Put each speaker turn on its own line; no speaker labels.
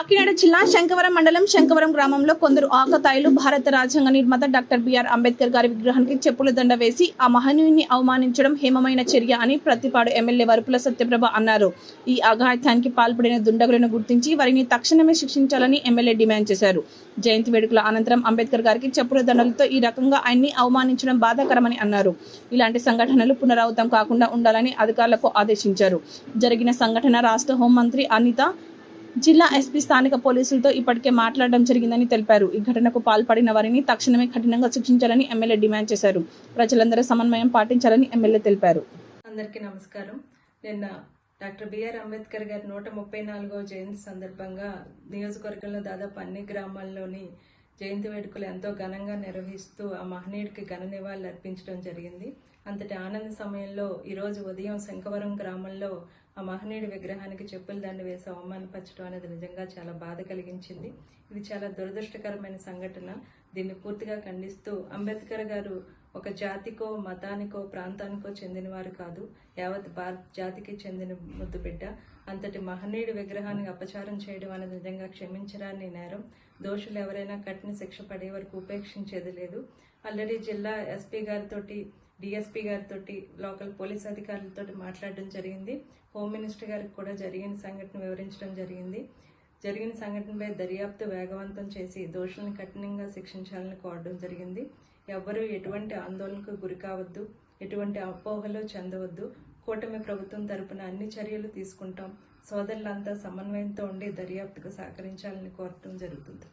కాకినాడ జిల్లా శంకవరం మండలం శంకవరం గ్రామంలో కొందరు ఆకతాయిలు భారత రాజ్యాంగ నిర్మాత డాక్టర్ బిఆర్ అంబేద్కర్ గారి విగ్రహానికి చెప్పుల దండ వేసి ఆ మహనీయుని అవమానించడం హేమమైన చర్య అని ప్రతిపాడు ఎమ్మెల్యే వరుపుల సత్యప్రభ అన్నారు. ఈ అఘాయిత్యానికి పాల్పడిన దుండగులను గుర్తించి వారిని తక్షణమే శిక్షించాలని ఎమ్మెల్యే డిమాండ్ చేశారు. జయంతి వేడుకల అనంతరం అంబేద్కర్ గారికి చెప్పుల దండలతో ఈ రకంగా ఆయన్ని అవమానించడం బాధాకరమని అన్నారు. ఇలాంటి సంఘటనలు పునరావృతం కాకుండా ఉండాలని అధికారులకు ఆదేశించారు. జరిగిన సంఘటన రాష్ట్ర హోంమంత్రి అనిత, జిల్లా ఎస్పీ, స్థానిక పోలీసులతో ఇప్పటికే మాట్లాడడం జరిగిందని తెలిపారు. ఈ ఘటనకు పాల్పడిన వారిని తక్షణమే కఠినంగా శిక్షించాలని ఎమ్మెల్యే డిమాండ్ చేశారు. ప్రజలందరూ సమన్వయం పాటించాలని ఎమ్మెల్యే తెలిపారు.
అందరికీ నమస్కారం. నిన్న డాక్టర్ బిఆర్ అంబేద్కర్ గారి 134వ జయంతి సందర్భంగా నియోజకవర్గంలో దాదాపు అన్ని గ్రామాల్లోని జయంతి వేడుకలు ఎంతో ఘనంగా నిర్వహిస్తూ ఆ మహనీయుడికి ఘన నివాళులు అర్పించడం జరిగింది. అంతటి ఆనంద సమయంలో ఈరోజు ఉదయం శంకవరం గ్రామంలో ఆ మహనీయుడి విగ్రహానికి చెప్పుల దండ వేసి అవమానపరచడం అనేది నిజంగా చాలా బాధ కలిగించింది. ఇది చాలా దురదృష్టకరమైన సంఘటన. దీన్ని పూర్తిగా ఖండిస్తూ, అంబేద్కర్ గారు ఒక జాతికో, మతానికో, ప్రాంతానికో చెందినవారు కాదు, యావత్ భారత జాతికి చెందిన ముద్దు బిడ్డ. అంతటి మహనీయుడి విగ్రహానికి అపచారం చేయడం అనేది నిజంగా క్షమించరాని నేరం. దోషులు ఎవరైనా కఠిన శిక్ష పడే వరకు ఉపేక్షించేది లేదు. ఆల్రెడీ జిల్లా ఎస్పీ గారితో, డిఎస్పీ గారితో, లోకల్ పోలీస్ అధికారులతో మాట్లాడడం జరిగింది. హోమ్ మినిస్టర్ గారికి కూడా జరిగిన సంఘటన వివరించడం జరిగింది. జరిగిన సంఘటనపై దర్యాప్తు వేగవంతం చేసి దోషులను కఠినంగా శిక్షించాలని కోరడం జరిగింది. ఎవ్వరూ ఎటువంటి ఆందోళనకు గురి కావద్దు, ఎటువంటి అపోహలు చెందవద్దు. కూటమి ప్రభుత్వం తరపున అన్ని చర్యలు తీసుకుంటాం. సోదరులంతా సమన్వయంతో ఉండి దర్యాప్తుకు సహకరించాలని కోరటం జరుగుతుంది.